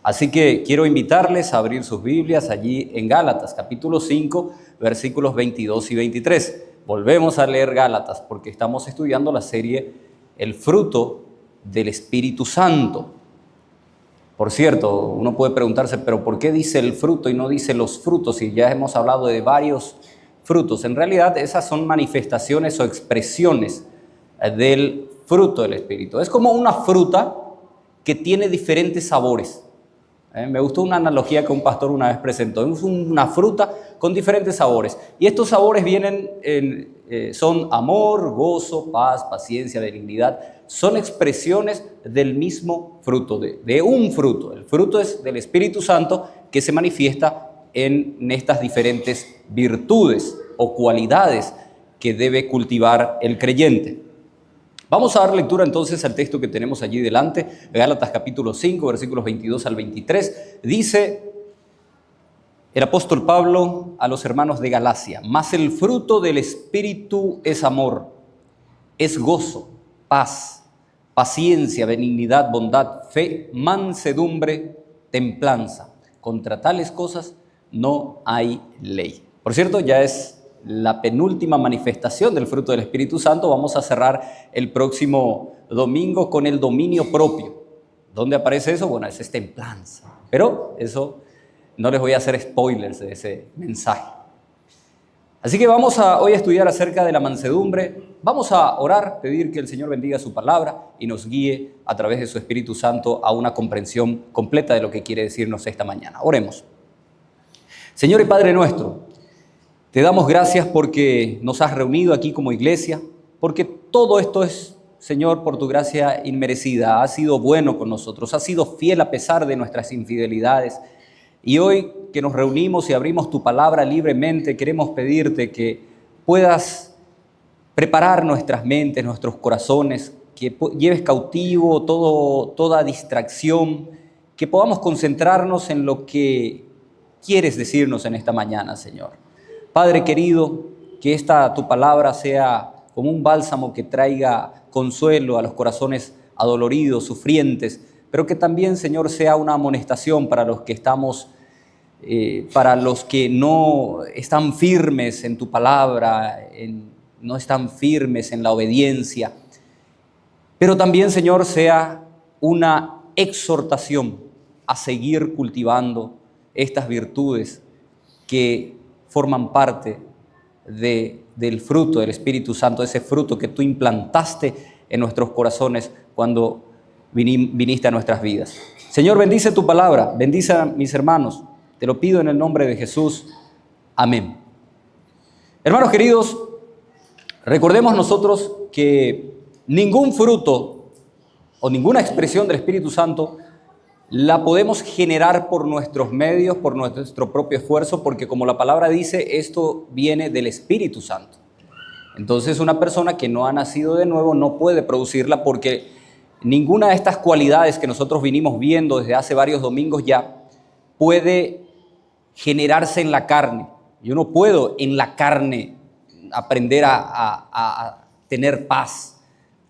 Así que quiero invitarles a abrir sus Biblias allí en Gálatas, capítulo 5, versículos 22 y 23. Volvemos a leer Gálatas porque estamos estudiando la serie El fruto del Espíritu Santo. Por cierto, uno puede preguntarse, ¿pero por qué dice el fruto y no dice los frutos? Y ya hemos hablado de varios frutos. En realidad, esas son manifestaciones o expresiones del fruto del Espíritu. Es como una fruta que tiene diferentes sabores. Me gustó una analogía que un pastor una vez presentó. Es una fruta con diferentes sabores. Y estos sabores son amor, gozo, paz, paciencia, benignidad. Son expresiones del mismo fruto, de un fruto. El fruto es del Espíritu Santo que se manifiesta en estas diferentes virtudes o cualidades que debe cultivar el creyente. Vamos a dar lectura entonces al texto que tenemos allí delante, Gálatas capítulo 5, versículos 22 al 23. Dice el apóstol Pablo a los hermanos de Galacia: mas el fruto del Espíritu es amor, es gozo, paz, paciencia, benignidad, bondad, fe, mansedumbre, templanza. Contra tales cosas no hay ley. Por cierto, ya es la penúltima manifestación del fruto del Espíritu Santo. Vamos a cerrar el próximo domingo con el dominio propio. ¿Dónde aparece eso? Bueno, eso es templanza. Pero eso no les voy a hacer spoilers de ese mensaje. Así que vamos hoy a estudiar acerca de la mansedumbre. Vamos a orar, pedir que el Señor bendiga su palabra y nos guíe a través de su Espíritu Santo a una comprensión completa de lo que quiere decirnos esta mañana. Oremos. Señor y Padre nuestro, te damos gracias porque nos has reunido aquí como iglesia, porque todo esto es, Señor, por tu gracia inmerecida. Has sido bueno con nosotros, has sido fiel a pesar de nuestras infidelidades. Y hoy que nos reunimos y abrimos tu palabra libremente, queremos pedirte que puedas preparar nuestras mentes, nuestros corazones, que lleves cautivo toda distracción, que podamos concentrarnos en lo que quieres decirnos en esta mañana, Señor. Padre querido, que tu palabra sea como un bálsamo que traiga consuelo a los corazones adoloridos, sufrientes, pero que también, Señor, sea una amonestación para los que para los que no están firmes en tu palabra, no están firmes en la obediencia. Pero también, Señor, sea una exhortación a seguir cultivando estas virtudes que forman parte del fruto del Espíritu Santo, ese fruto que tú implantaste en nuestros corazones cuando viniste a nuestras vidas. Señor, bendice tu palabra, bendice a mis hermanos, te lo pido en el nombre de Jesús. Amén. Hermanos queridos, recordemos nosotros que ningún fruto o ninguna expresión del Espíritu Santo la podemos generar por nuestros medios, por nuestro propio esfuerzo, porque como la palabra dice, esto viene del Espíritu Santo. Entonces una persona que no ha nacido de nuevo no puede producirla, porque ninguna de estas cualidades que nosotros vinimos viendo desde hace varios domingos ya puede generarse en la carne. Yo no puedo en la carne aprender a tener paz,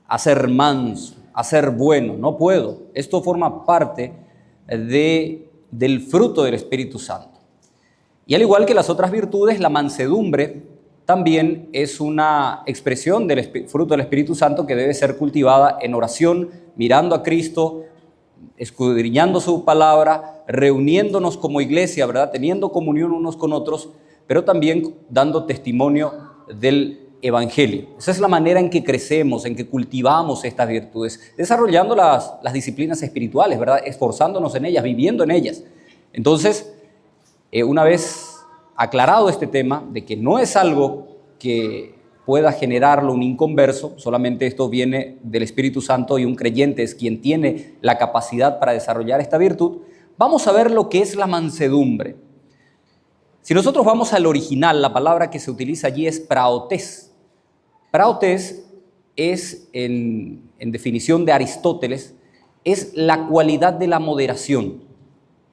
a ser manso, a ser bueno. No puedo. Esto forma parte del fruto del Espíritu Santo. Y al igual que las otras virtudes, la mansedumbre también es una expresión del fruto del Espíritu Santo que debe ser cultivada en oración, mirando a Cristo, escudriñando su palabra, reuniéndonos como iglesia, ¿verdad? Teniendo comunión unos con otros, pero también dando testimonio del Evangelio. Esa es la manera en que crecemos, en que cultivamos estas virtudes, desarrollando las disciplinas espirituales, ¿verdad? Esforzándonos en ellas, viviendo en ellas. Entonces, una vez aclarado este tema de que no es algo que pueda generarlo un inconverso, solamente esto viene del Espíritu Santo y un creyente es quien tiene la capacidad para desarrollar esta virtud, vamos a ver lo que es la mansedumbre. Si nosotros vamos al original, la palabra que se utiliza allí es praotes. Praotes es, en definición de Aristóteles, es la cualidad de la moderación.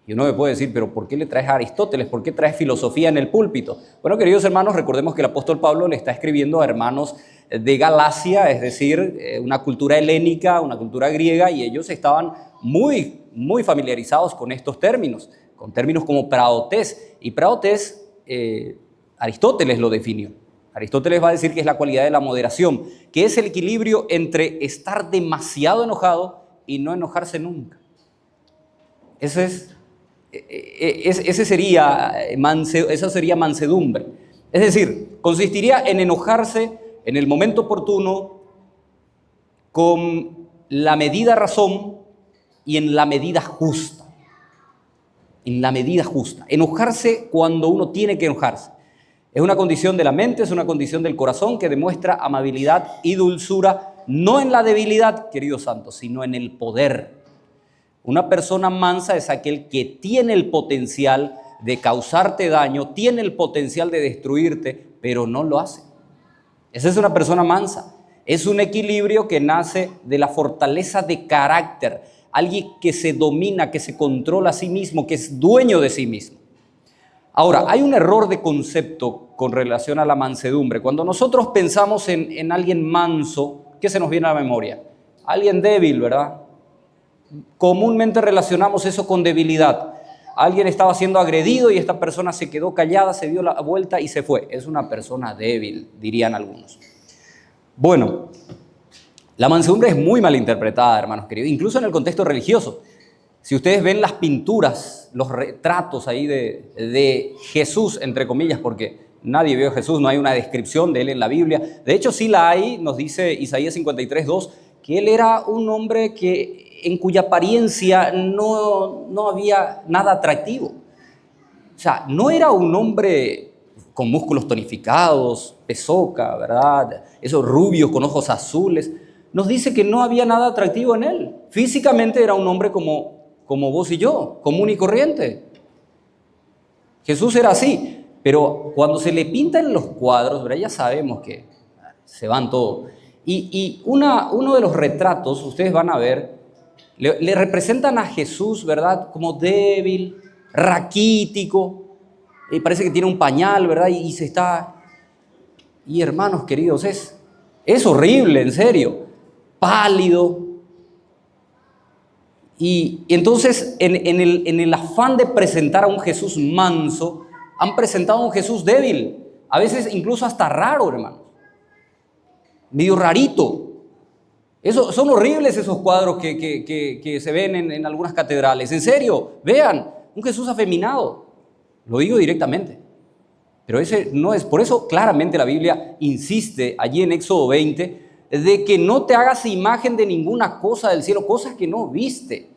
Y uno me puede decir, pero ¿por qué le traes a Aristóteles? ¿Por qué traes filosofía en el púlpito? Bueno, queridos hermanos, recordemos que el apóstol Pablo le está escribiendo a hermanos de Galacia, es decir, una cultura helénica, una cultura griega, y ellos estaban muy muy familiarizados con estos términos, con términos como praotes. Y praotes, Aristóteles lo definió. Aristóteles va a decir que es la cualidad de la moderación, que es el equilibrio entre estar demasiado enojado y no enojarse nunca. Esa sería mansedumbre. Es decir, consistiría en enojarse en el momento oportuno, con la medida razón y en la medida justa. En la medida justa. Enojarse cuando uno tiene que enojarse. Es una condición de la mente, es una condición del corazón que demuestra amabilidad y dulzura, no en la debilidad, queridos santos, sino en el poder. Una persona mansa es aquel que tiene el potencial de causarte daño, tiene el potencial de destruirte, pero no lo hace. Esa es una persona mansa. Es un equilibrio que nace de la fortaleza de carácter, alguien que se domina, que se controla a sí mismo, que es dueño de sí mismo. Ahora, hay un error de concepto con relación a la mansedumbre. Cuando nosotros pensamos en alguien manso, ¿qué se nos viene a la memoria? Alguien débil, ¿verdad? Comúnmente relacionamos eso con debilidad. Alguien estaba siendo agredido y esta persona se quedó callada, se dio la vuelta y se fue. Es una persona débil, dirían algunos. Bueno, la mansedumbre es muy mal interpretada, hermanos queridos, incluso en el contexto religioso. Si ustedes ven las pinturas, los retratos ahí de Jesús, entre comillas, porque nadie vio a Jesús, no hay una descripción de él en la Biblia. De hecho, sí la hay, nos dice Isaías 53:2, que él era un hombre en cuya apariencia no había nada atractivo. O sea, no era un hombre con músculos tonificados, pesoca, ¿verdad? Esos rubios con ojos azules. Nos dice que no había nada atractivo en él. Físicamente era un hombre como vos y yo, común y corriente. Jesús era así, pero cuando se le pintan los cuadros, ¿verdad? Ya sabemos que se van todos. Y uno de los retratos, ustedes van a ver, le representan a Jesús, ¿verdad? Como débil, raquítico, y parece que tiene un pañal, ¿verdad? Y se está... Y hermanos queridos, es horrible, en serio, pálido. Y entonces, en el afán de presentar a un Jesús manso, han presentado a un Jesús débil, a veces incluso hasta raro, hermanos, medio rarito. Son horribles esos cuadros que se ven en algunas catedrales. En serio, vean, un Jesús afeminado, lo digo directamente. Pero ese no es, por eso claramente la Biblia insiste allí en Éxodo 20, de que no te hagas imagen de ninguna cosa del cielo, cosas que no viste.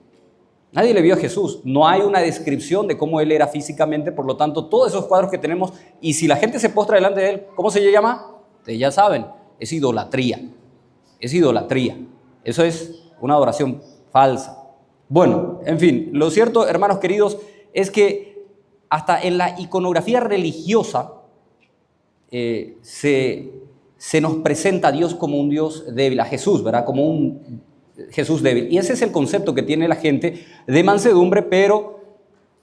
Nadie le vio a Jesús, no hay una descripción de cómo él era físicamente, por lo tanto, todos esos cuadros que tenemos, y si la gente se postra delante de él, ¿cómo se llama? Ustedes ya saben, es idolatría. Es idolatría. Eso es una adoración falsa. Bueno, en fin, lo cierto, hermanos queridos, es que hasta en la iconografía religiosa se nos presenta a Dios como un Dios débil, a Jesús, ¿verdad? Como un Jesús débil. Y ese es el concepto que tiene la gente de mansedumbre, pero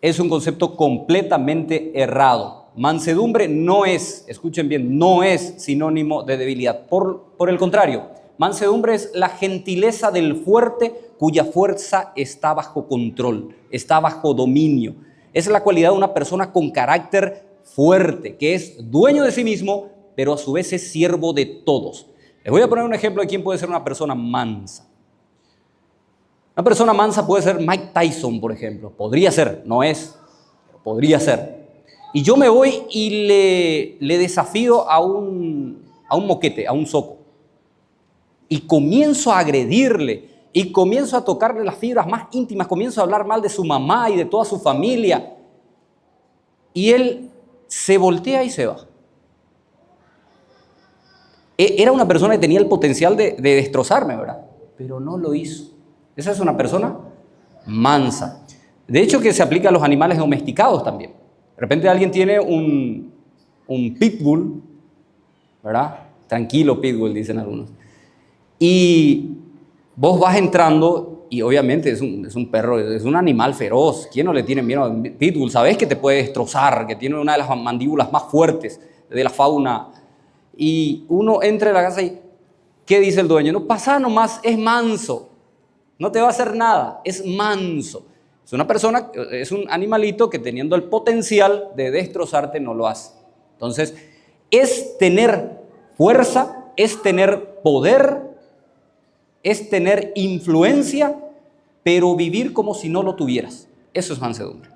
es un concepto completamente errado. Mansedumbre no es, escuchen bien, no es sinónimo de debilidad. Por el contrario, mansedumbre es la gentileza del fuerte cuya fuerza está bajo control, está bajo dominio. Es la cualidad de una persona con carácter fuerte, que es dueño de sí mismo, pero a su vez es siervo de todos. Les voy a poner un ejemplo de quién puede ser una persona mansa. Una persona mansa puede ser Mike Tyson, por ejemplo. Podría ser, no es, pero podría ser. Y yo me voy y le desafío a un moquete, a un zoco. Y comienzo a agredirle, y comienzo a tocarle las fibras más íntimas, comienzo a hablar mal de su mamá y de toda su familia. Y él se voltea y se va. Era una persona que tenía el potencial de destrozarme, ¿verdad? Pero no lo hizo. Esa es una persona mansa. De hecho, que se aplica a los animales domesticados también. De repente alguien tiene un pitbull, ¿verdad? Tranquilo pitbull, dicen algunos. Y vos vas entrando y obviamente es un perro, es un animal feroz. ¿Quién no le tiene miedo a un pitbull? Sabés que te puede destrozar, que tiene una de las mandíbulas más fuertes de la fauna. Y uno entra en la casa y ¿qué dice el dueño? No pasa nomás, es manso. No te va a hacer nada, es manso. Es una persona, es un animalito que teniendo el potencial de destrozarte no lo hace. Entonces, es tener fuerza, es tener poder, es tener influencia, pero vivir como si no lo tuvieras. Eso es mansedumbre.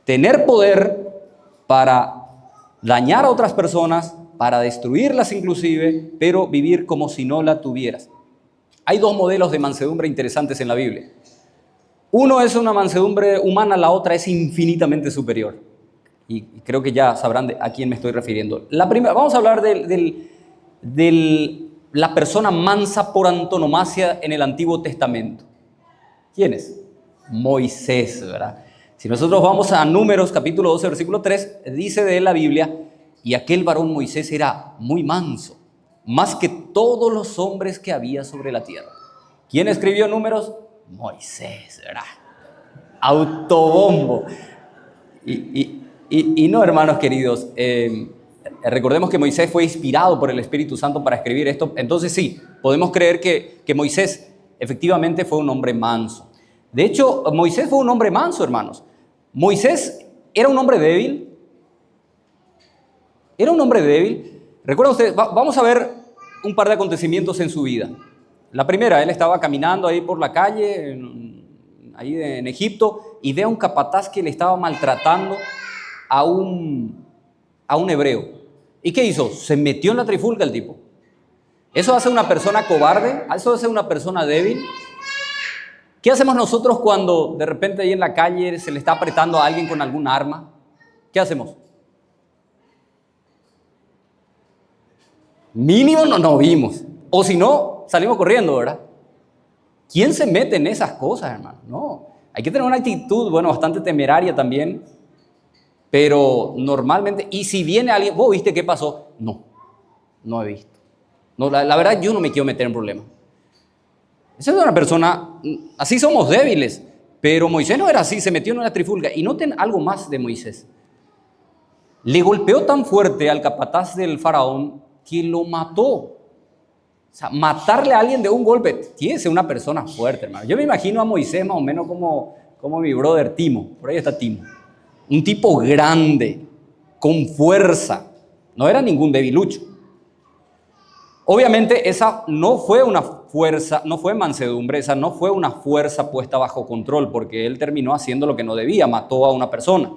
Tener poder para dañar a otras personas, para destruirlas inclusive, pero vivir como si no la tuvieras. Hay dos modelos de mansedumbre interesantes en la Biblia. Uno es una mansedumbre humana, la otra es infinitamente superior. Y creo que ya sabrán a quién me estoy refiriendo. La primera, vamos a hablar de la persona mansa por antonomasia en el Antiguo Testamento. ¿Quién es? Moisés, ¿verdad? Si nosotros vamos a Números capítulo 12, versículo 3, dice de él la Biblia, y aquel varón Moisés era muy manso, más que todos los hombres que había sobre la tierra. ¿Quién escribió Números? Moisés, ¿verdad? Autobombo. Y no, hermanos queridos, recordemos que Moisés fue inspirado por el Espíritu Santo para escribir esto. Entonces sí, podemos creer que Moisés efectivamente fue un hombre manso. De hecho, Moisés fue un hombre manso, hermanos. Moisés era un hombre débil. Era un hombre débil. Recuerden ustedes, vamos a ver un par de acontecimientos en su vida. La primera, él estaba caminando ahí por la calle, ahí en Egipto, y ve a un capataz que le estaba maltratando a un hebreo. ¿Y qué hizo? Se metió en la trifulca el tipo. ¿Eso hace una persona cobarde? ¿Eso hace una persona débil? ¿Qué hacemos nosotros cuando de repente ahí en la calle se le está apretando a alguien con algún arma? ¿Qué hacemos? Mínimo no nos vimos. O si no, salimos corriendo, ¿verdad? ¿Quién se mete en esas cosas, hermano? No. Hay que tener una actitud, bueno, bastante temeraria también. Pero normalmente, y si viene alguien, ¿vos viste qué pasó? No, no he visto. No, la verdad, yo no me quiero meter en problemas. Esa es una persona, así somos débiles, pero Moisés no era así, se metió en una trifulca. Y noten algo más de Moisés. Le golpeó tan fuerte al capataz del faraón que lo mató. O sea, matarle a alguien de un golpe, tiene que ser una persona fuerte, hermano. Yo me imagino a Moisés más o menos como mi brother Timo, por ahí está Timo. Un tipo grande, con fuerza, no era ningún debilucho. Obviamente esa no fue una fuerza, no fue mansedumbre, esa no fue una fuerza puesta bajo control, porque él terminó haciendo lo que no debía, mató a una persona.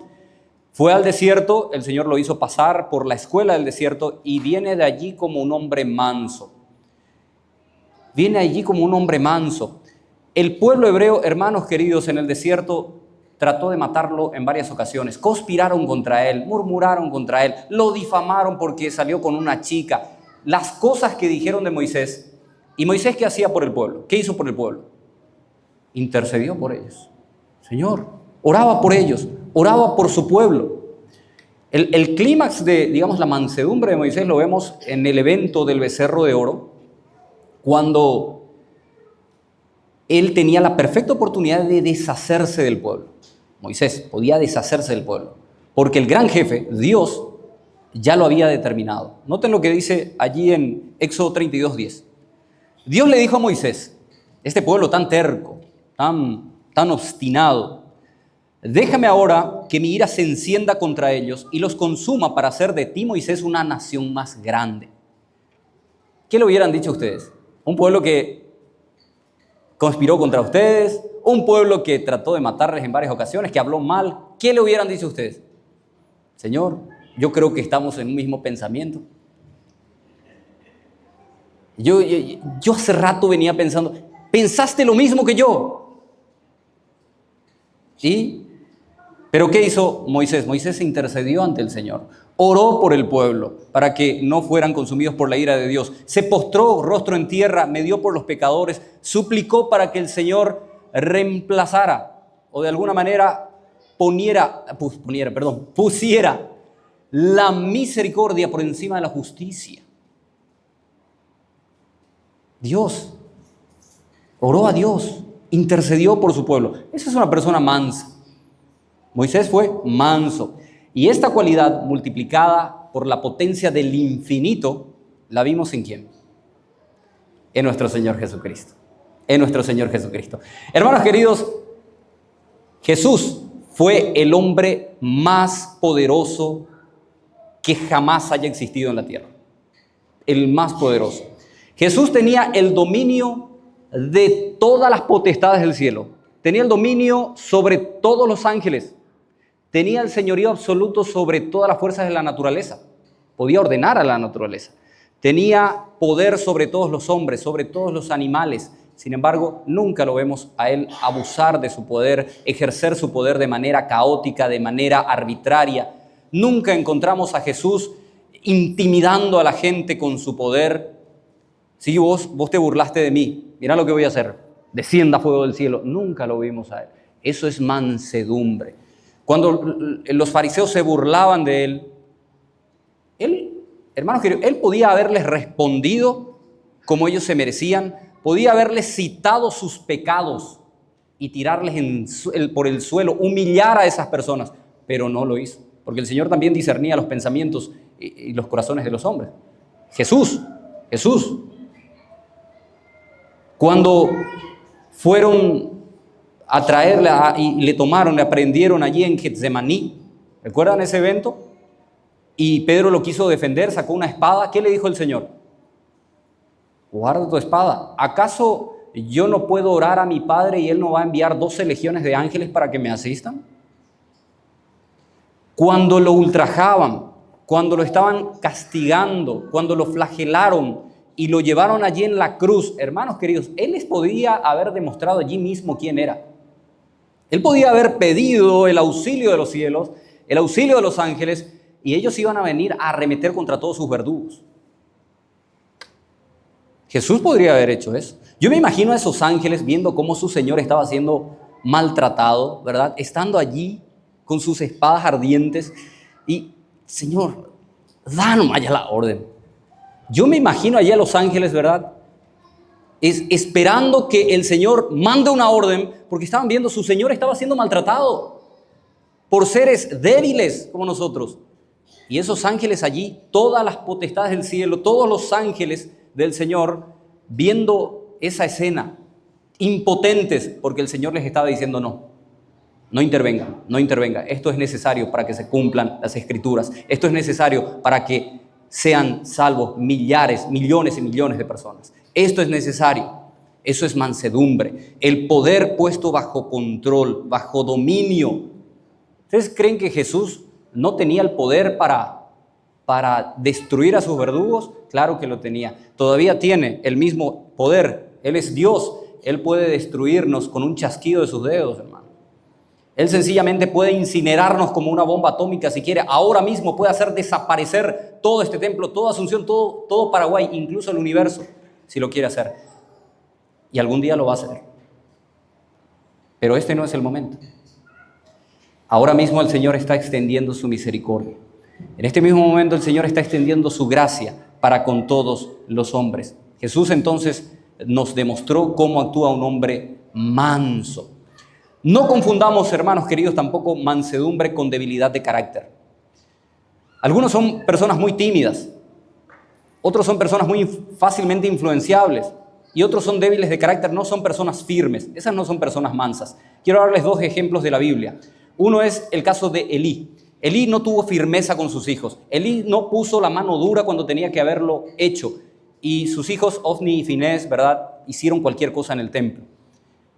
Fue al desierto, el Señor lo hizo pasar por la escuela del desierto y viene de allí como un hombre manso. Viene allí como un hombre manso. El pueblo hebreo, hermanos queridos, en el desierto trató de matarlo en varias ocasiones. Conspiraron contra él, murmuraron contra él, lo difamaron porque salió con una chica. Las cosas que dijeron de Moisés. ¿Y Moisés qué hacía por el pueblo? ¿Qué hizo por el pueblo? Intercedió por ellos. Señor, oraba por ellos, oraba por su pueblo. El clímax de, digamos, la mansedumbre de Moisés lo vemos en el evento del becerro de oro, cuando él tenía la perfecta oportunidad de deshacerse del pueblo. Moisés podía deshacerse del pueblo, porque el gran jefe, Dios, ya lo había determinado. Noten lo que dice allí en Éxodo 32:10. Dios le dijo a Moisés, este pueblo tan terco, tan obstinado, déjame ahora que mi ira se encienda contra ellos y los consuma para hacer de ti, Moisés, una nación más grande. ¿Qué le hubieran dicho ustedes? Un pueblo que conspiró contra ustedes, un pueblo que trató de matarles en varias ocasiones, que habló mal. ¿Qué le hubieran dicho ustedes? Señor, yo creo que estamos en un mismo pensamiento. Yo hace rato venía pensando, ¿pensaste lo mismo que yo? ¿Sí? ¿Pero qué hizo Moisés? Moisés se intercedió ante el Señor. Oró por el pueblo para que no fueran consumidos por la ira de Dios. Se postró rostro en tierra, medió por los pecadores, suplicó para que el Señor reemplazara o de alguna manera pusiera la misericordia por encima de la justicia. Dios oró a Dios, intercedió por su pueblo. Esa es una persona mansa. Moisés fue manso. Y esta cualidad multiplicada por la potencia del infinito, ¿la vimos en quién? En nuestro Señor Jesucristo. En nuestro Señor Jesucristo. Hermanos queridos, Jesús fue el hombre más poderoso que jamás haya existido en la tierra. El más poderoso. Jesús tenía el dominio de todas las potestades del cielo. Tenía el dominio sobre todos los ángeles. Tenía el señorío absoluto sobre todas las fuerzas de la naturaleza. Podía ordenar a la naturaleza. Tenía poder sobre todos los hombres, sobre todos los animales. Sin embargo, nunca lo vemos a él abusar de su poder, ejercer su poder de manera caótica, de manera arbitraria. Nunca encontramos a Jesús intimidando a la gente con su poder. Si vos te burlaste de mí, mira lo que voy a hacer. Descienda fuego del cielo. Nunca lo vimos a él. Eso es mansedumbre. Cuando los fariseos se burlaban de él, hermanos queridos, él podía haberles respondido como ellos se merecían, podía haberles citado sus pecados y tirarles por el suelo, humillar a esas personas, pero no lo hizo, porque el Señor también discernía los pensamientos y los corazones de los hombres. Jesús, cuando fueron a traerle y le tomaron, le prendieron allí en Getsemaní, ¿recuerdan ese evento? Y Pedro lo quiso defender, sacó una espada. ¿Qué le dijo el Señor? Guarda tu espada. ¿Acaso yo no puedo orar a mi Padre y Él no va a enviar 12 legiones de ángeles para que me asistan? Cuando lo ultrajaban, cuando lo estaban castigando, cuando lo flagelaron y lo llevaron allí en la cruz, hermanos queridos, Él les podía haber demostrado allí mismo quién era. Él podía haber pedido el auxilio de los cielos, el auxilio de los ángeles, y ellos iban a venir a arremeter contra todos sus verdugos. Jesús podría haber hecho eso. Yo me imagino a esos ángeles viendo cómo su Señor estaba siendo maltratado, ¿verdad? Estando allí con sus espadas ardientes y, Señor, danos allá la orden. Yo me imagino allá a los ángeles, ¿verdad? Esperando que el Señor mande una orden, porque estaban viendo su Señor estaba siendo maltratado por seres débiles como nosotros. Y esos ángeles allí, todas las potestades del cielo, todos los ángeles del Señor, viendo esa escena, impotentes, porque el Señor les estaba diciendo no intervenga. Esto es necesario para que se cumplan las Escrituras. Esto es necesario para que sean salvos millares, millones y millones de personas. Esto es necesario. Eso es mansedumbre. El poder puesto bajo control, bajo dominio. ¿Ustedes creen que Jesús no tenía el poder para destruir a sus verdugos? Claro que lo tenía. Todavía tiene el mismo poder. Él es Dios. Él puede destruirnos con un chasquido de sus dedos, hermano. Él sencillamente puede incinerarnos como una bomba atómica si quiere. Ahora mismo puede hacer desaparecer todo este templo, toda Asunción, todo Paraguay, incluso el universo, si lo quiere hacer. Y algún día lo va a hacer. Pero este no es el momento. Ahora mismo el Señor está extendiendo su misericordia. En este mismo momento el Señor está extendiendo su gracia para con todos los hombres. Jesús entonces nos demostró cómo actúa un hombre manso. No confundamos, hermanos queridos, tampoco mansedumbre con debilidad de carácter. Algunos son personas muy tímidas, otros son personas muy fácilmente influenciables y otros son débiles de carácter, no son personas firmes. Esas no son personas mansas. Quiero darles dos ejemplos de la Biblia. Uno es el caso de Elí. Elí no tuvo firmeza con sus hijos. Elí no puso la mano dura cuando tenía que haberlo hecho. Y sus hijos, Ofni y Finés, ¿verdad?, hicieron cualquier cosa en el templo.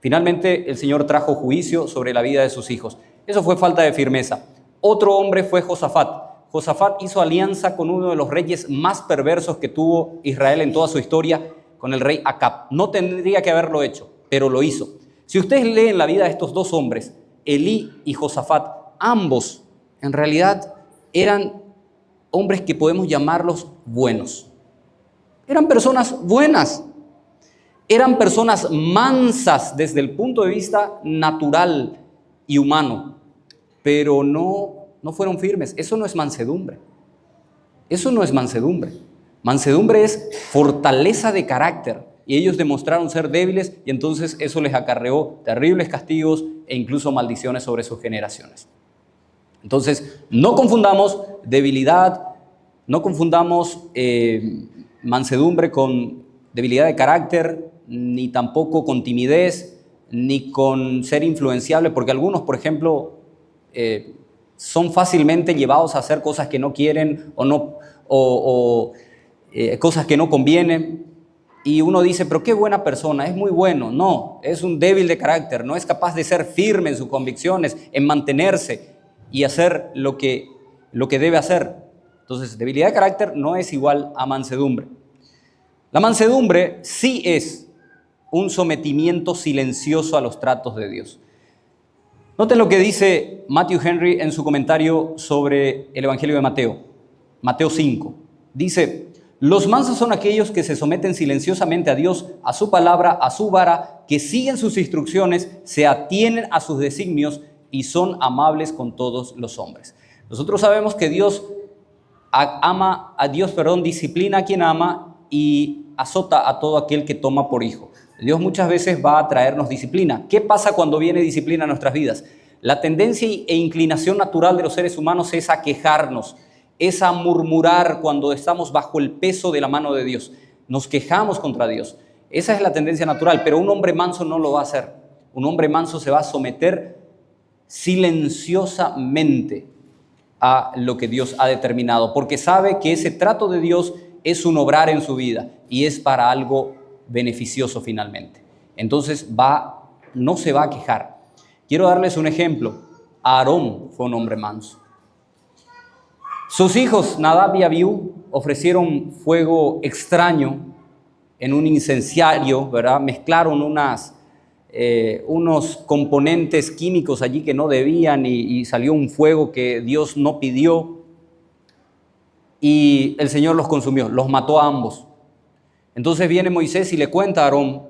Finalmente, el Señor trajo juicio sobre la vida de sus hijos. Eso fue falta de firmeza. Otro hombre fue Josafat. Josafat hizo alianza con uno de los reyes más perversos que tuvo Israel en toda su historia, con el rey Acab. No tendría que haberlo hecho, pero lo hizo. Si ustedes leen la vida de estos dos hombres, Elí y Josafat, ambos en realidad eran hombres que podemos llamarlos buenos. Eran personas buenas. Eran personas mansas desde el punto de vista natural y humano, pero no fueron firmes. Eso no es mansedumbre. Eso no es mansedumbre. Mansedumbre es fortaleza de carácter. Y ellos demostraron ser débiles y entonces eso les acarreó terribles castigos e incluso maldiciones sobre sus generaciones. Entonces, no confundamos debilidad, no confundamos mansedumbre con debilidad de carácter, ni tampoco con timidez. ni con ser influenciable, porque algunos, por ejemplo, son fácilmente llevados a hacer cosas que no quieren o cosas que no convienen. Y uno dice, pero qué buena persona, es muy bueno. No, es un débil de carácter, no es capaz de ser firme en sus convicciones, en mantenerse y hacer lo que debe hacer. Entonces, debilidad de carácter no es igual a mansedumbre. La mansedumbre sí es un sometimiento silencioso a los tratos de Dios. Noten lo que dice Matthew Henry en su comentario sobre el Evangelio de Mateo, Mateo 5. Dice, los mansos son aquellos que se someten silenciosamente a Dios, a su palabra, a su vara, que siguen sus instrucciones, se atienen a sus designios y son amables con todos los hombres. Nosotros sabemos que Dios disciplina a quien ama y azota a todo aquel que toma por hijo. Dios muchas veces va a traernos disciplina. ¿Qué pasa cuando viene disciplina a nuestras vidas? La tendencia e inclinación natural de los seres humanos es a quejarnos, es a murmurar cuando estamos bajo el peso de la mano de Dios. Nos quejamos contra Dios. Esa es la tendencia natural, pero un hombre manso no lo va a hacer. Un hombre manso se va a someter silenciosamente a lo que Dios ha determinado, porque sabe que ese trato de Dios es un obrar en su vida y es para algo beneficioso finalmente. Entonces no se va a quejar. Quiero darles un ejemplo. Aarón fue un hombre manso. Sus hijos Nadab y Abiú ofrecieron fuego extraño en un incensario, ¿verdad? Mezclaron unos componentes químicos allí que no debían y salió un fuego que Dios no pidió y el Señor los consumió, los mató a ambos. Entonces viene Moisés y le cuenta a Aarón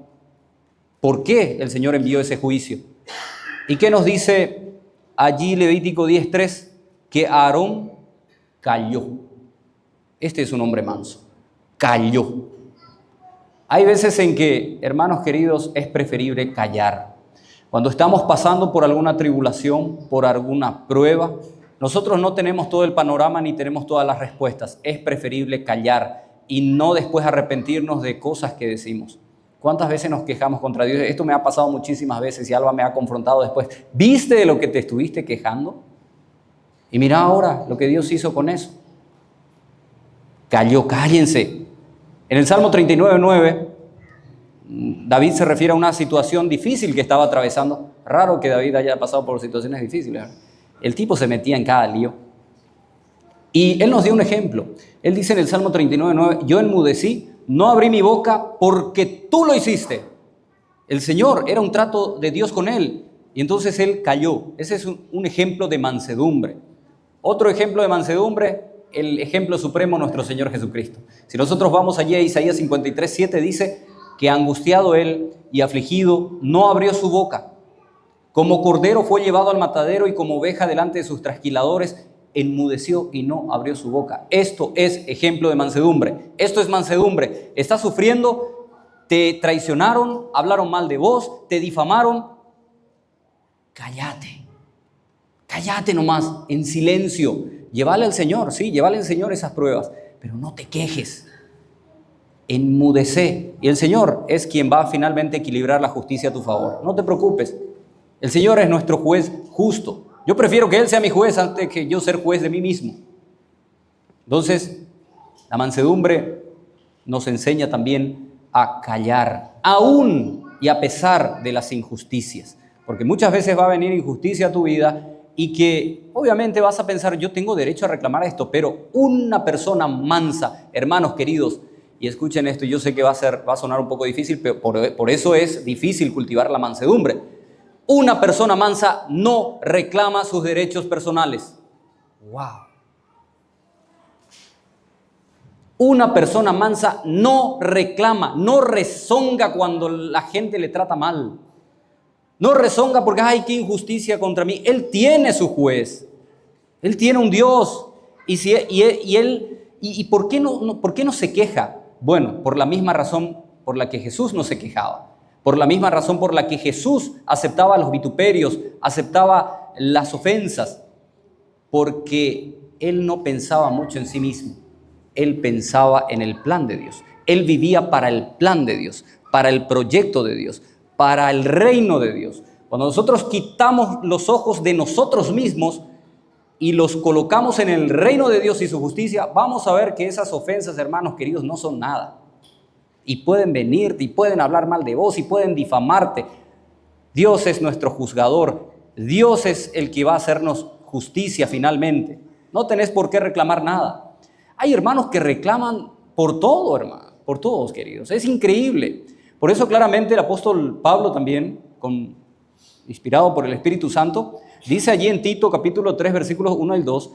por qué el Señor envió ese juicio. ¿Y qué nos dice allí Levítico 10:3? Que Aarón calló. Este es un hombre manso, calló. Hay veces en que, hermanos queridos, es preferible callar. Cuando estamos pasando por alguna tribulación, por alguna prueba, nosotros no tenemos todo el panorama ni tenemos todas las respuestas. Es preferible callar y no después arrepentirnos de cosas que decimos. ¿Cuántas veces nos quejamos contra Dios? Esto me ha pasado muchísimas veces y Alba me ha confrontado después. ¿Viste de lo que te estuviste quejando? Y mira ahora lo que Dios hizo con eso. Calló, cállense. En el Salmo 39:9, David se refiere a una situación difícil que estaba atravesando. Raro que David haya pasado por situaciones difíciles, ¿verdad? El tipo se metía en cada lío. Y él nos dio un ejemplo. Él dice en el Salmo 39:9, yo enmudecí, no abrí mi boca porque tú lo hiciste. El Señor, era un trato de Dios con él. Y entonces él calló. Ese es un ejemplo de mansedumbre. Otro ejemplo de mansedumbre, el ejemplo supremo, nuestro Señor Jesucristo. Si nosotros vamos allí a Isaías 53:7, dice que angustiado él y afligido, no abrió su boca. Como cordero fue llevado al matadero y como oveja delante de sus trasquiladores, enmudeció y no abrió su boca. Esto es ejemplo de mansedumbre. Esto es mansedumbre. Estás sufriendo, te traicionaron, hablaron mal de vos, te difamaron. Cállate. Cállate nomás, en silencio. Llévale al Señor, sí, llévale al Señor esas pruebas, pero no te quejes. Enmudece. Y el Señor es quien va a finalmente equilibrar la justicia a tu favor. No te preocupes. El Señor es nuestro juez justo. Yo prefiero que Él sea mi juez antes que yo ser juez de mí mismo. Entonces, la mansedumbre nos enseña también a callar, aún y a pesar de las injusticias. Porque muchas veces va a venir injusticia a tu vida y que obviamente vas a pensar, yo tengo derecho a reclamar esto, pero una persona mansa, hermanos queridos, y escuchen esto, yo sé que va a sonar un poco difícil, pero por eso es difícil cultivar la mansedumbre. Una persona mansa no reclama sus derechos personales. ¡Wow! Una persona mansa no reclama, no rezonga cuando la gente le trata mal. No rezonga porque, ¡ay, qué injusticia contra mí! Él tiene su juez. Él tiene un Dios. ¿Y por qué no se queja? Bueno, por la misma razón por la que Jesús no se quejaba. Por la misma razón por la que Jesús aceptaba los vituperios, aceptaba las ofensas. Porque Él no pensaba mucho en sí mismo. Él pensaba en el plan de Dios. Él vivía para el plan de Dios, para el proyecto de Dios, para el reino de Dios. Cuando nosotros quitamos los ojos de nosotros mismos y los colocamos en el reino de Dios y su justicia, vamos a ver que esas ofensas, hermanos queridos, no son nada. Y pueden venir, y pueden hablar mal de vos, y pueden difamarte. Dios es nuestro juzgador. Dios es el que va a hacernos justicia finalmente. No tenés por qué reclamar nada. Hay hermanos que reclaman por todo, hermano, por todos, queridos. Es increíble. Por eso claramente el apóstol Pablo también, inspirado por el Espíritu Santo, dice allí en Tito capítulo 3, versículos 1 al 2,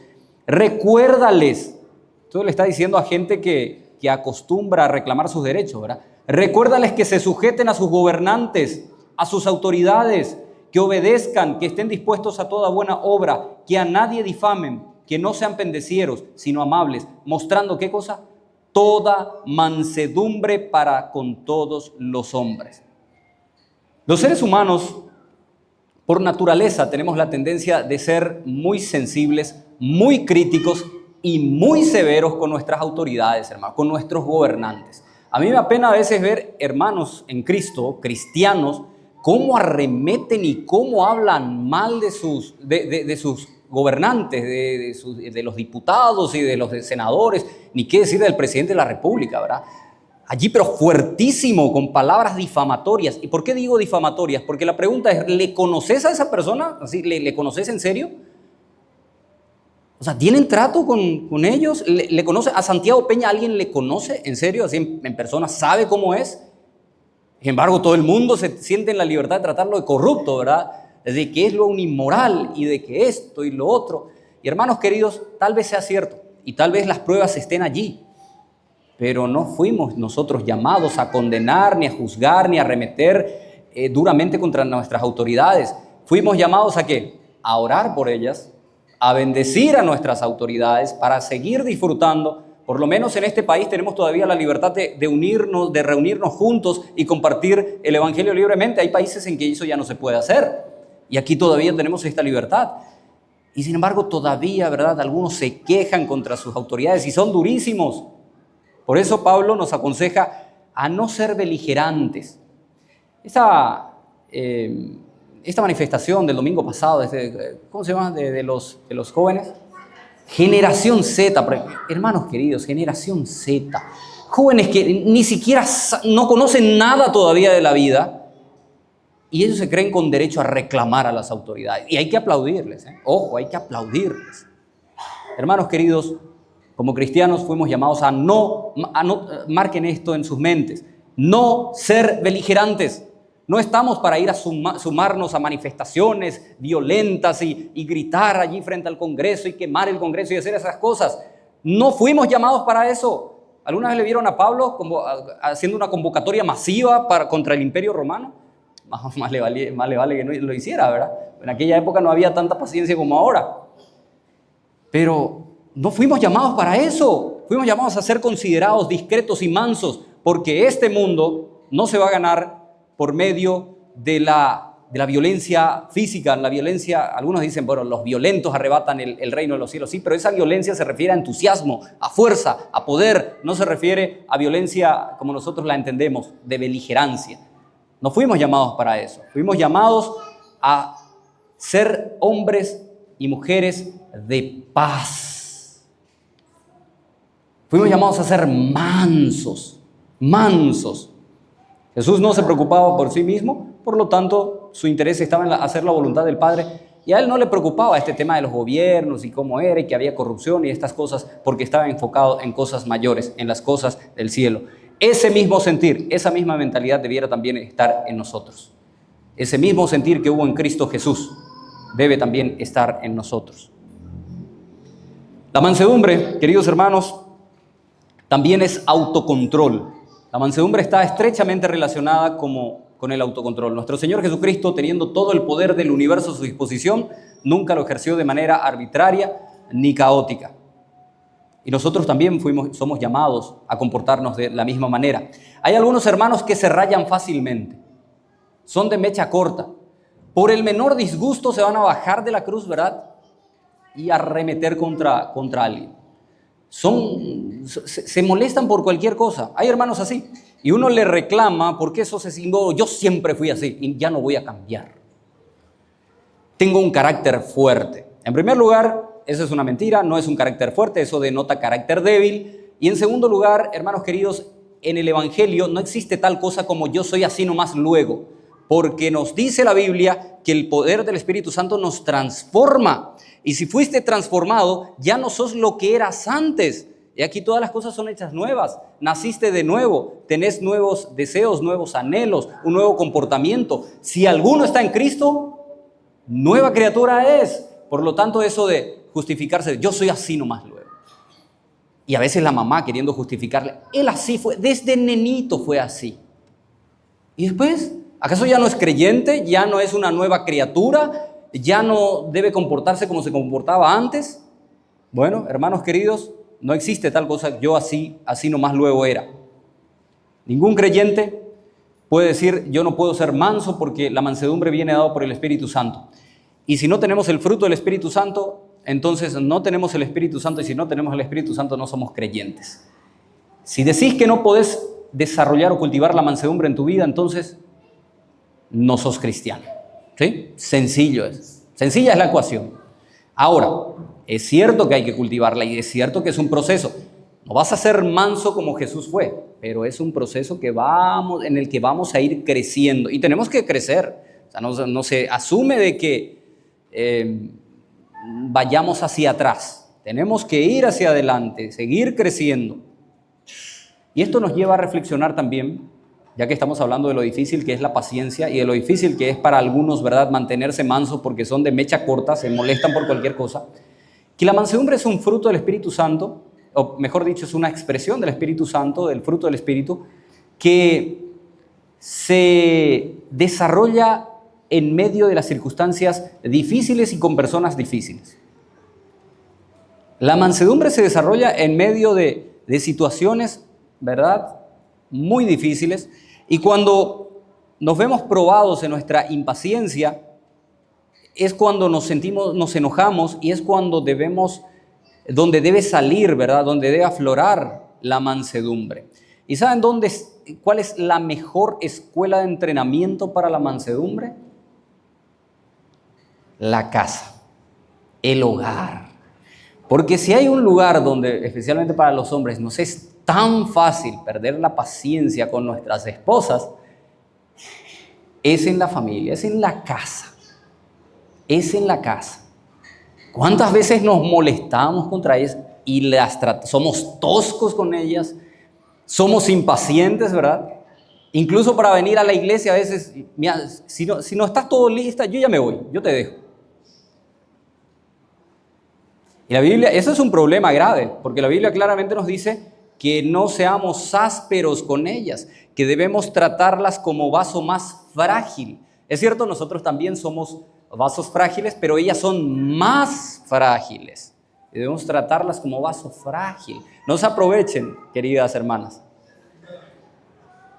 recuérdales. Entonces le está diciendo a gente que acostumbra a reclamar sus derechos, ¿verdad? Recuérdales que se sujeten a sus gobernantes, a sus autoridades, que obedezcan, que estén dispuestos a toda buena obra, que a nadie difamen, que no sean pendecieros, sino amables, mostrando ¿qué cosa? Toda mansedumbre para con todos los hombres. Los seres humanos, por naturaleza, tenemos la tendencia de ser muy sensibles, muy críticos y muy severos con nuestras autoridades, hermanos, con nuestros gobernantes. A mí me apena a veces ver hermanos en Cristo, cristianos, cómo arremeten y cómo hablan mal de sus gobernantes, de los diputados y de los senadores, ni qué decir del presidente de la República, ¿verdad? Allí, pero fuertísimo, con palabras difamatorias. ¿Y por qué digo difamatorias? Porque la pregunta es, ¿le conoces a esa persona? ¿Así, le conoces en serio? O sea, ¿tienen trato con ellos? ¿Le conoce a Santiago Peña? ¿Alguien le conoce en serio? Así en persona, ¿sabe cómo es? Sin embargo, todo el mundo se siente en la libertad de tratarlo de corrupto, ¿verdad? De que es lo un inmoral y de que esto y lo otro. Y hermanos queridos, tal vez sea cierto y tal vez las pruebas estén allí, pero no fuimos nosotros llamados a condenar, ni a juzgar, ni a arremeter duramente contra nuestras autoridades. Fuimos llamados ¿a qué? A orar por ellas, a bendecir a nuestras autoridades para seguir disfrutando. Por lo menos en este país tenemos todavía la libertad de unirnos, de reunirnos juntos y compartir el evangelio libremente. Hay países en que eso ya no se puede hacer y aquí todavía tenemos esta libertad. Y sin embargo todavía, ¿verdad? Algunos se quejan contra sus autoridades y son durísimos. Por eso Pablo nos aconseja a no ser beligerantes. Esta manifestación del domingo pasado, ¿cómo se llama? De los jóvenes. Generación Z, hermanos queridos, generación Z. Jóvenes que ni siquiera no conocen nada todavía de la vida y ellos se creen con derecho a reclamar a las autoridades. Y hay que aplaudirles, ¿eh? Ojo, hay que aplaudirles. Hermanos queridos, como cristianos fuimos llamados a no, marquen esto en sus mentes, no ser beligerantes. No estamos para ir a sumarnos a manifestaciones violentas y gritar allí frente al Congreso y quemar el Congreso y hacer esas cosas. No fuimos llamados para eso. ¿Alguna vez le vieron a Pablo haciendo una convocatoria masiva contra el Imperio Romano? Más le vale que no lo hiciera, ¿verdad? En aquella época no había tanta paciencia como ahora. Pero no fuimos llamados para eso. Fuimos llamados a ser considerados discretos y mansos, porque este mundo no se va a ganar por medio de la violencia física, la violencia. Algunos dicen, bueno, los violentos arrebatan el reino de los cielos. Sí, pero esa violencia se refiere a entusiasmo, a fuerza, a poder. No se refiere a violencia como nosotros la entendemos, de beligerancia. No fuimos llamados para eso. Fuimos llamados a ser hombres y mujeres de paz. Fuimos llamados a ser mansos. Jesús no se preocupaba por sí mismo, por lo tanto, su interés estaba en hacer la voluntad del Padre, y a él no le preocupaba este tema de los gobiernos y cómo era y que había corrupción y estas cosas, porque estaba enfocado en cosas mayores, en las cosas del cielo. Ese mismo sentir, esa misma mentalidad debiera también estar en nosotros. Ese mismo sentir que hubo en Cristo Jesús debe también estar en nosotros. La mansedumbre, queridos hermanos, también es autocontrol. La mansedumbre está estrechamente relacionada con el autocontrol. Nuestro Señor Jesucristo, teniendo todo el poder del universo a su disposición, nunca lo ejerció de manera arbitraria ni caótica. Y nosotros también somos llamados a comportarnos de la misma manera. Hay algunos hermanos que se rayan fácilmente, son de mecha corta. Por el menor disgusto se van a bajar de la cruz, ¿verdad? Y arremeter contra alguien. se molestan por cualquier cosa. Hay hermanos así. Y uno le reclama porque eso yo siempre fui así y ya no voy a cambiar. Tengo un carácter fuerte. En primer lugar, eso es una mentira, no es un carácter fuerte, eso denota carácter débil. Y en segundo lugar, hermanos queridos, en el Evangelio no existe tal cosa como yo soy así nomás luego, porque nos dice la Biblia que el poder del Espíritu Santo nos transforma. Y si fuiste transformado, ya no sos lo que eras antes. Y aquí todas las cosas son hechas nuevas. Naciste de nuevo, tenés nuevos deseos, nuevos anhelos, un nuevo comportamiento. Si alguno está en Cristo, nueva criatura es. Por lo tanto, eso de justificarse, yo soy así nomás luego. Y a veces la mamá queriendo justificarle, él así fue, desde nenito fue así. Y después, ¿acaso ya no es creyente? ¿Ya no es una nueva criatura? ¿Ya no debe comportarse como se comportaba antes? Bueno, hermanos queridos, no existe tal cosa, yo así nomás luego era. Ningún creyente puede decir, yo no puedo ser manso porque la mansedumbre viene dado por el Espíritu Santo. Y si no tenemos el fruto del Espíritu Santo, entonces no tenemos el Espíritu Santo, y si no tenemos el Espíritu Santo no somos creyentes. Si decís que no podés desarrollar o cultivar la mansedumbre en tu vida, entonces no sos cristiano. ¿Sí? Sencilla es la ecuación. Ahora, es cierto que hay que cultivarla y es cierto que es un proceso. No vas a ser manso como Jesús fue, pero es un proceso en el que vamos a ir creciendo y tenemos que crecer. O sea, no se asume de que vayamos hacia atrás. Tenemos que ir hacia adelante, seguir creciendo. Y esto nos lleva a reflexionar también, ya que estamos hablando de lo difícil que es la paciencia y de lo difícil que es para algunos, ¿verdad?, mantenerse mansos porque son de mecha corta, se molestan por cualquier cosa, que la mansedumbre es un fruto del Espíritu Santo, o mejor dicho, es una expresión del Espíritu Santo, del fruto del Espíritu, que se desarrolla en medio de las circunstancias difíciles y con personas difíciles. La mansedumbre se desarrolla en medio de situaciones, ¿verdad?, muy difíciles, y cuando nos vemos probados en nuestra impaciencia, es cuando nos enojamos y es cuando donde debe salir, ¿verdad?, donde debe aflorar la mansedumbre. ¿Y saben cuál es la mejor escuela de entrenamiento para la mansedumbre? La casa, el hogar. Porque si hay un lugar donde, especialmente para los hombres, nos es tan fácil perder la paciencia con nuestras esposas, es en la familia, es en la casa. Es en la casa. ¿Cuántas veces nos molestamos contra ellas y somos toscos con ellas? Somos impacientes, ¿verdad? Incluso para venir a la iglesia a veces, mira, si no estás todo lista, yo ya me voy, yo te dejo. Y la Biblia, eso es un problema grave, porque la Biblia claramente nos dice que no seamos ásperos con ellas, que debemos tratarlas como vaso más frágil. Es cierto, nosotros también somos vasos frágiles, pero ellas son más frágiles. Debemos tratarlas como vaso frágil. No se aprovechen, queridas hermanas.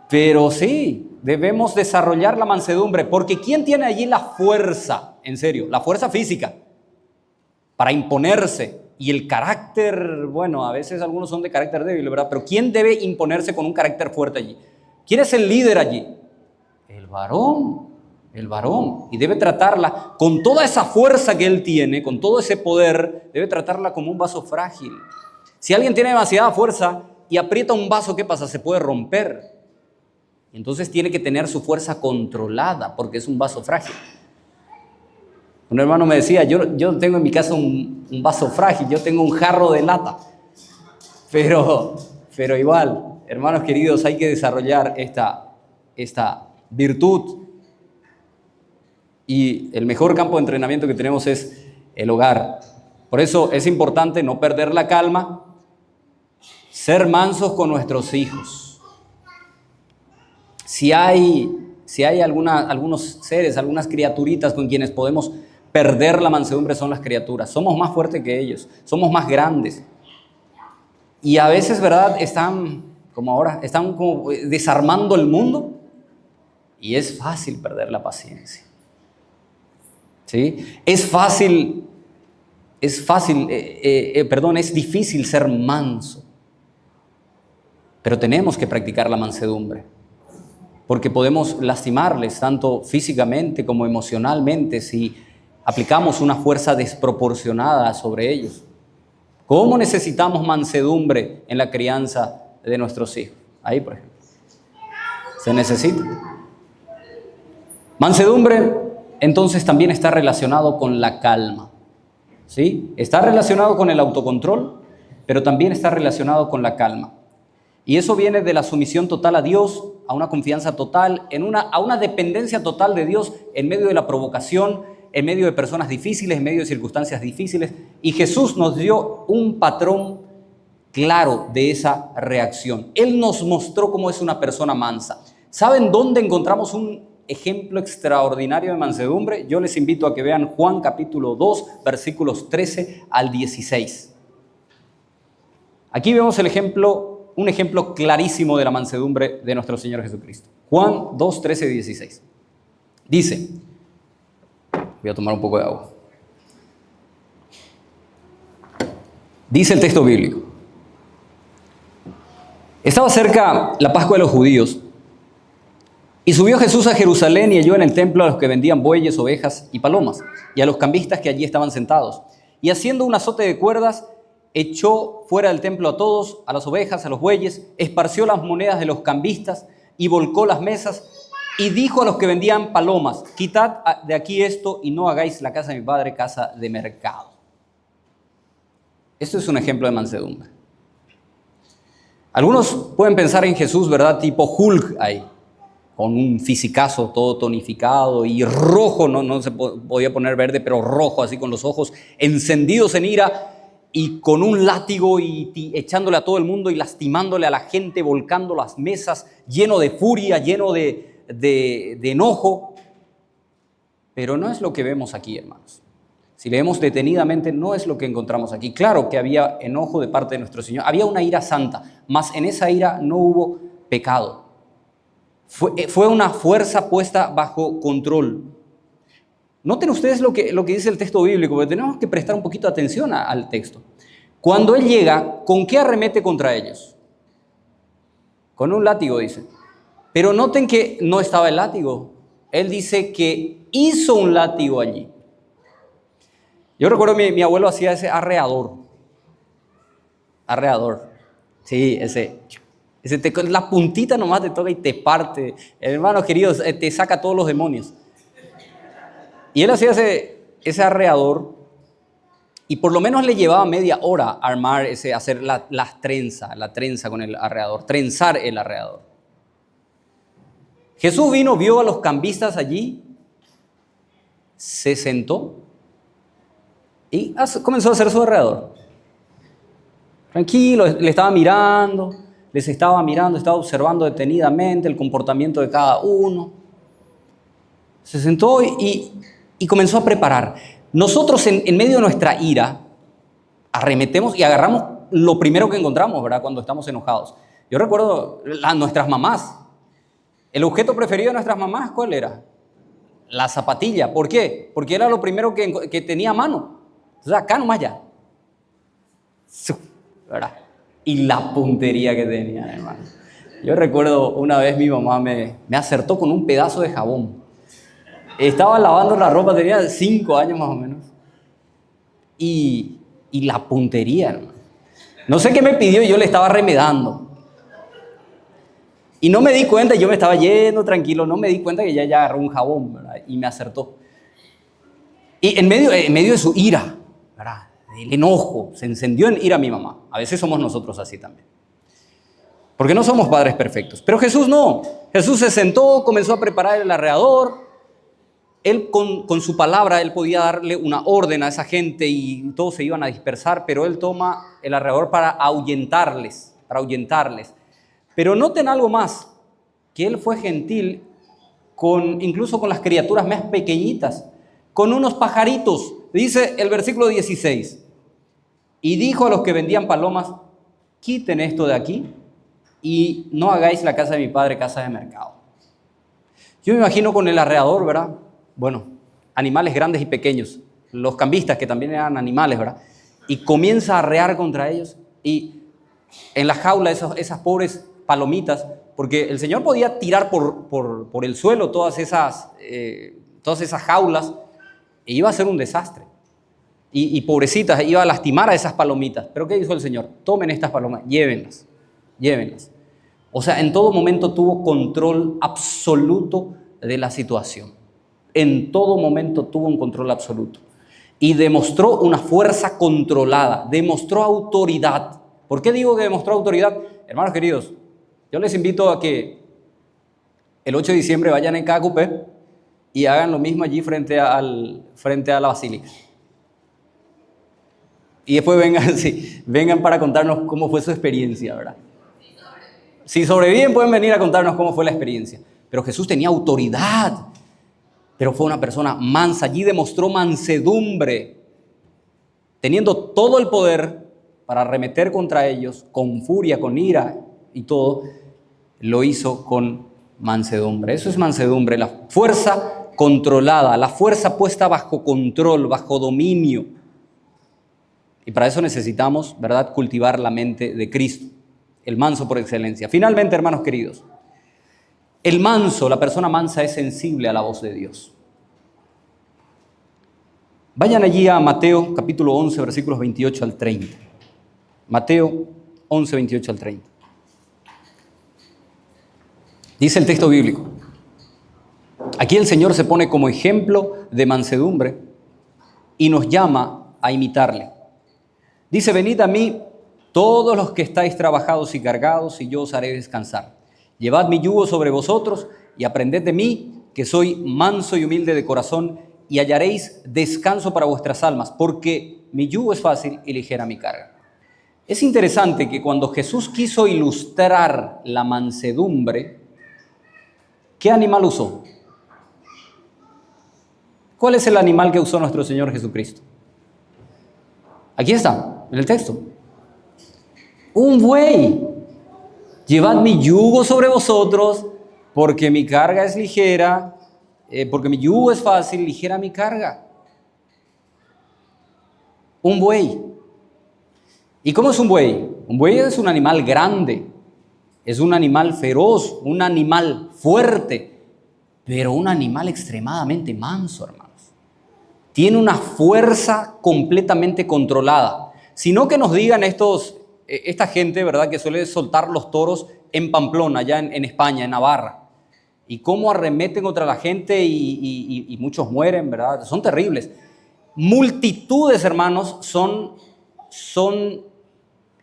Pero sí, debemos desarrollar la mansedumbre, porque ¿quién tiene allí la fuerza? En serio, la fuerza física para imponerse. Y el carácter, bueno, a veces algunos son de carácter débil, ¿verdad? Pero ¿quién debe imponerse con un carácter fuerte allí? ¿Quién es el líder allí? El varón. Y debe tratarla con toda esa fuerza que él tiene, con todo ese poder, debe tratarla como un vaso frágil. Si alguien tiene demasiada fuerza y aprieta un vaso, ¿qué pasa? Se puede romper. Entonces tiene que tener su fuerza controlada porque es un vaso frágil. Un hermano me decía, yo tengo en mi casa un vaso frágil, yo tengo un jarro de lata. Pero igual, hermanos queridos, hay que desarrollar esta virtud. Y el mejor campo de entrenamiento que tenemos es el hogar. Por eso es importante no perder la calma, ser mansos con nuestros hijos. Si hay algunos seres, algunas criaturitas con quienes podemos perder la mansedumbre, son las criaturas. Somos más fuertes que ellos, somos más grandes. Y a veces, ¿verdad?, están como desarmando el mundo y es fácil perder la paciencia. ¿Sí? Es fácil es difícil ser manso, pero tenemos que practicar la mansedumbre, porque podemos lastimarles tanto físicamente como emocionalmente si aplicamos una fuerza desproporcionada sobre ellos. ¿Cómo necesitamos mansedumbre en la crianza de nuestros hijos? Ahí, por ejemplo, se necesita. Mansedumbre, entonces, también está relacionado con la calma, ¿sí? Está relacionado con el autocontrol, pero también está relacionado con la calma. Y eso viene de la sumisión total a Dios, a una confianza total, a una dependencia total de Dios en medio de la provocación, en medio de personas difíciles, en medio de circunstancias difíciles. Y Jesús nos dio un patrón claro de esa reacción. Él nos mostró cómo es una persona mansa. ¿Saben dónde encontramos un ejemplo extraordinario de mansedumbre? Yo les invito a que vean Juan capítulo 2, versículos 13 al 16. Aquí vemos un ejemplo clarísimo de la mansedumbre de nuestro Señor Jesucristo. Juan 2, 13 y 16. Dice, voy a tomar un poco de agua. Dice el texto bíblico: estaba cerca la Pascua de los judíos, y subió Jesús a Jerusalén y halló en el templo a los que vendían bueyes, ovejas y palomas, y a los cambistas que allí estaban sentados. Y haciendo un azote de cuerdas, echó fuera del templo a todos, a las ovejas, a los bueyes, esparció las monedas de los cambistas y volcó las mesas, y dijo a los que vendían palomas: quitad de aquí esto y no hagáis la casa de mi padre casa de mercado. Esto es un ejemplo de mansedumbre. Algunos pueden pensar en Jesús, ¿verdad? Tipo Hulk ahí, con un fisicazo todo tonificado y rojo, no se podía poner verde, pero rojo, así con los ojos encendidos en ira, y con un látigo y echándole a todo el mundo y lastimándole a la gente, volcando las mesas, lleno de furia, lleno de enojo. Pero no es lo que vemos aquí, hermanos. Si leemos detenidamente, no es lo que encontramos aquí. Claro que había enojo de parte de nuestro Señor, había una ira santa, mas en esa ira no hubo pecado. Fue una fuerza puesta bajo control. Noten ustedes lo que dice el texto bíblico, porque tenemos que prestar un poquito de atención al texto. Cuando Él llega, ¿con qué arremete contra ellos? Con un látigo, dice. Pero noten que no estaba el látigo. Él dice que hizo un látigo allí. Yo recuerdo mi abuelo hacía ese arreador. Arreador. Sí, la puntita nomás te toca y te parte. Hermano querido, te saca todos los demonios. Y él hacía ese arreador, y por lo menos le llevaba media hora armar hacer la trenza con el arreador, trenzar el arreador. Jesús vio a los cambistas allí, se sentó y comenzó a hacer su arreador. Tranquilo, les estaba mirando, estaba observando detenidamente el comportamiento de cada uno. Se sentó y comenzó a preparar. Nosotros en medio de nuestra ira arremetemos y agarramos lo primero que encontramos, ¿verdad? Cuando estamos enojados. Yo recuerdo nuestras mamás. El objeto preferido de nuestras mamás, ¿cuál era? La zapatilla. ¿Por qué? Porque era lo primero que tenía a mano. Entonces acá nomás ya. ¿Verdad? Y la puntería que tenía, hermano. Yo recuerdo una vez mi mamá me acertó con un pedazo de jabón. Estaba lavando la ropa, tenía 5 años más o menos. Y la puntería, hermano. No sé qué me pidió y yo le estaba remedando. Y no me di cuenta, yo me estaba yendo tranquilo, no me di cuenta que ella ya agarró un jabón, ¿verdad? Y me acertó. Y en medio de su ira, ¿verdad? El enojo, se encendió en ira mi mamá. A veces somos nosotros así también. Porque no somos padres perfectos. Pero Jesús no. Jesús se sentó, comenzó a preparar el arreador. Él con su palabra, él podía darle una orden a esa gente y todos se iban a dispersar, pero él toma el arreador para ahuyentarles. Pero noten algo más, que él fue gentil incluso con las criaturas más pequeñitas, con unos pajaritos. Dice el versículo 16, y dijo a los que vendían palomas: quiten esto de aquí y no hagáis la casa de mi padre casa de mercado. Yo me imagino con el arreador, ¿verdad? Bueno, animales grandes y pequeños, los cambistas, que también eran animales, ¿verdad? Y comienza a arrear contra ellos y en la jaula esas pobres palomitas, porque el Señor podía tirar por el suelo todas esas jaulas e iba a ser un desastre. Y pobrecitas, iba a lastimar a esas palomitas. ¿Pero qué hizo el Señor? Tomen estas palomas, llévenlas. O sea, en todo momento tuvo control absoluto de la situación. En todo momento tuvo un control absoluto. Y demostró una fuerza controlada, demostró autoridad. ¿Por qué digo que demostró autoridad? Hermanos queridos, yo les invito a que el 8 de diciembre vayan en Cacupé y hagan lo mismo allí frente a la basílica. Y después vengan para contarnos cómo fue su experiencia, ¿verdad? Si sobreviven pueden venir a contarnos cómo fue la experiencia. Pero Jesús tenía autoridad, pero fue una persona mansa. Allí demostró mansedumbre, teniendo todo el poder para arremeter contra ellos, con furia, con ira y todo, lo hizo con mansedumbre. Eso es mansedumbre, la fuerza controlada, la fuerza puesta bajo control, bajo dominio. Y para eso necesitamos, ¿verdad?, cultivar la mente de Cristo, el manso por excelencia. Finalmente, hermanos queridos, el manso, la persona mansa es sensible a la voz de Dios. Vayan allí a Mateo capítulo 11, versículos 28 al 30. Mateo 11, 28 al 30. Dice el texto bíblico. Aquí el Señor se pone como ejemplo de mansedumbre y nos llama a imitarle. Dice, venid a mí todos los que estáis trabajados y cargados, y yo os haré descansar. Llevad mi yugo sobre vosotros y aprended de mí, que soy manso y humilde de corazón, y hallaréis descanso para vuestras almas, porque mi yugo es fácil y ligera mi carga. Es interesante que cuando Jesús quiso ilustrar la mansedumbre, ¿qué animal usó? ¿Cuál es el animal que usó nuestro Señor Jesucristo? Aquí está, en el texto. Un buey. Llevad mi yugo sobre vosotros, porque mi carga es ligera, porque mi yugo es fácil, ligera mi carga. Un buey. ¿Y cómo es un buey? Un buey es un animal grande, es un animal feroz, un animal fuerte, pero un animal extremadamente manso, hermanos. Tiene una fuerza completamente controlada. Sino que nos digan esta gente, ¿verdad?, que suele soltar los toros en Pamplona, allá en España, en Navarra, y cómo arremeten contra la gente y muchos mueren, ¿verdad? Son terribles. Multitudes, hermanos, son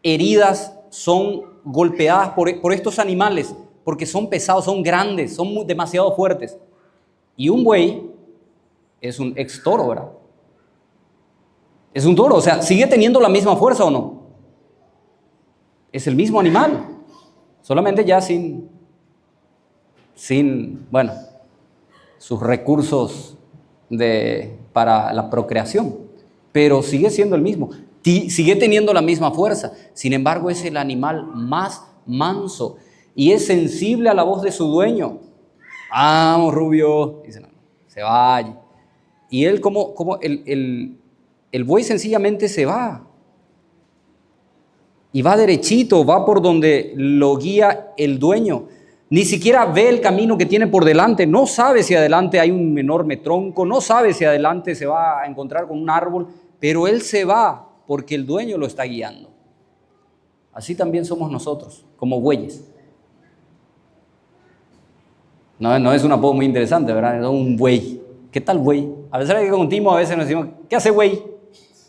heridas, son golpeadas por estos animales, porque son pesados, son grandes, son demasiado fuertes. Y un buey es un ex toro, ¿verdad? Es un toro, o sea, ¿sigue teniendo la misma fuerza o no? Es el mismo animal, solamente ya sin sus recursos para la procreación, pero sigue siendo el mismo, sigue teniendo la misma fuerza. Sin embargo, es el animal más manso y es sensible a la voz de su dueño. Vamos, Rubio, dice, no, se vaya. Y él el buey sencillamente se va. Y va derechito, va por donde lo guía el dueño. Ni siquiera ve el camino que tiene por delante, no sabe si adelante hay un enorme tronco, no sabe si adelante se va a encontrar con un árbol, pero él se va porque el dueño lo está guiando. Así también somos nosotros, como bueyes. No es un apodo muy interesante, ¿verdad? Es un buey. ¿Qué tal buey? A veces que contigo, a veces nos decimos, ¿qué hace buey?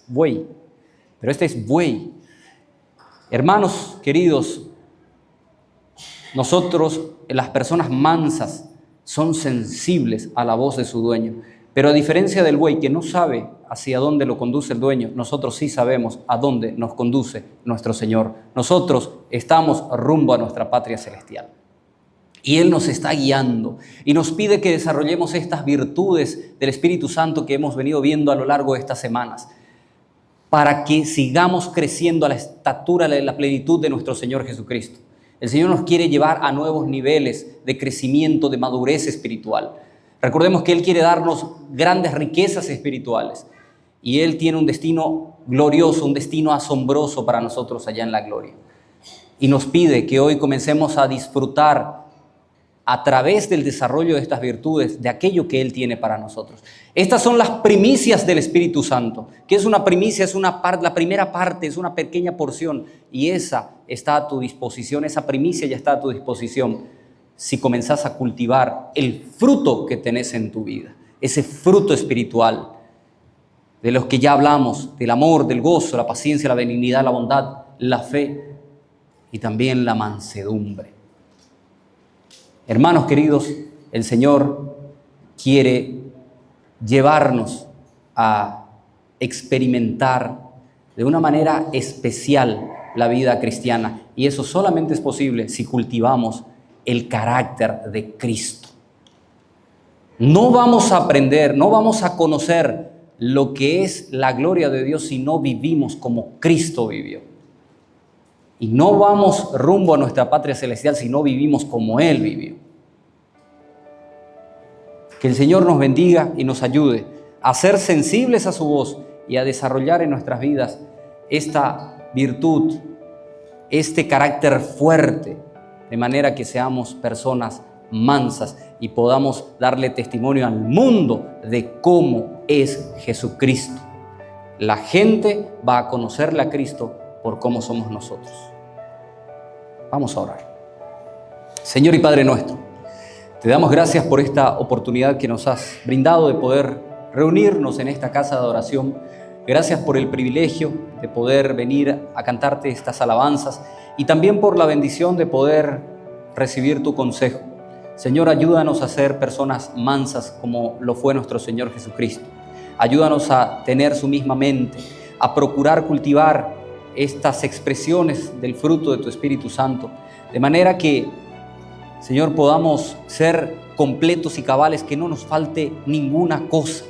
Buey. Pero este es buey. Hermanos queridos, nosotros, las personas mansas, son sensibles a la voz de su dueño. Pero a diferencia del buey que no sabe hacia dónde lo conduce el dueño, nosotros sí sabemos a dónde nos conduce nuestro Señor. Nosotros estamos rumbo a nuestra patria celestial. Y Él nos está guiando y nos pide que desarrollemos estas virtudes del Espíritu Santo que hemos venido viendo a lo largo de estas semanas, para que sigamos creciendo a la estatura de la plenitud de nuestro Señor Jesucristo. El Señor nos quiere llevar a nuevos niveles de crecimiento, de madurez espiritual. Recordemos que Él quiere darnos grandes riquezas espirituales. y Él tiene un destino glorioso, un destino asombroso para nosotros allá en la gloria. Y nos pide que hoy comencemos a disfrutar a través del desarrollo de estas virtudes, de aquello que Él tiene para nosotros. Estas son las primicias del Espíritu Santo. ¿Qué es una primicia? Es la primera parte, es una pequeña porción, y esa está a tu disposición, esa primicia ya está a tu disposición si comenzás a cultivar el fruto que tenés en tu vida, ese fruto espiritual de los que ya hablamos, del amor, del gozo, la paciencia, la benignidad, la bondad, la fe y también la mansedumbre. Hermanos queridos, el Señor quiere llevarnos a experimentar de una manera especial la vida cristiana, y eso solamente es posible si cultivamos el carácter de Cristo. No vamos a aprender, no vamos a conocer lo que es la gloria de Dios si no vivimos como Cristo vivió. Y no vamos rumbo a nuestra patria celestial si no vivimos como Él vivió. Que el Señor nos bendiga y nos ayude a ser sensibles a su voz y a desarrollar en nuestras vidas esta virtud, este carácter fuerte, de manera que seamos personas mansas y podamos darle testimonio al mundo de cómo es Jesucristo. La gente va a conocerle a Cristo por cómo somos nosotros. Vamos a orar. Señor y Padre nuestro, te damos gracias por esta oportunidad que nos has brindado de poder reunirnos en esta casa de adoración. Gracias por el privilegio de poder venir a cantarte estas alabanzas y también por la bendición de poder recibir tu consejo. Señor, ayúdanos a ser personas mansas como lo fue nuestro Señor Jesucristo. Ayúdanos a tener su misma mente, a procurar cultivar estas expresiones del fruto de tu Espíritu Santo, de manera que, Señor, podamos ser completos y cabales, que no nos falte ninguna cosa.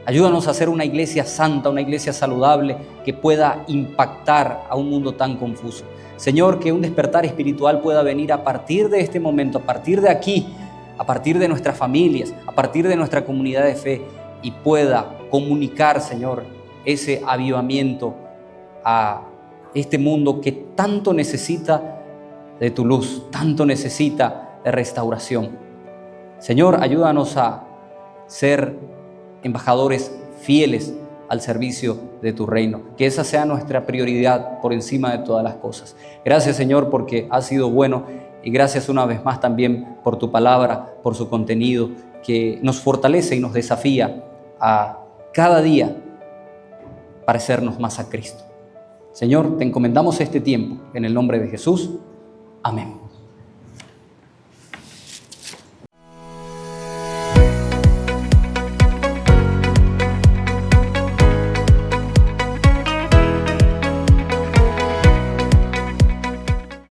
Ayúdanos a ser una iglesia santa, una iglesia saludable, que pueda impactar a un mundo tan confuso. Señor, que un despertar espiritual pueda venir a partir de este momento, a partir de aquí, a partir de nuestras familias, a partir de nuestra comunidad de fe, y pueda comunicar, Señor, ese avivamiento a este mundo que tanto necesita de tu luz, tanto necesita de restauración. Señor, ayúdanos a ser embajadores fieles al servicio de tu reino, que esa sea nuestra prioridad por encima de todas las cosas. Gracias, Señor, porque has sido bueno, y gracias una vez más también por tu palabra, por su contenido que nos fortalece y nos desafía a cada día parecernos más a Cristo. Señor, te encomendamos este tiempo en el nombre de Jesús. Amén.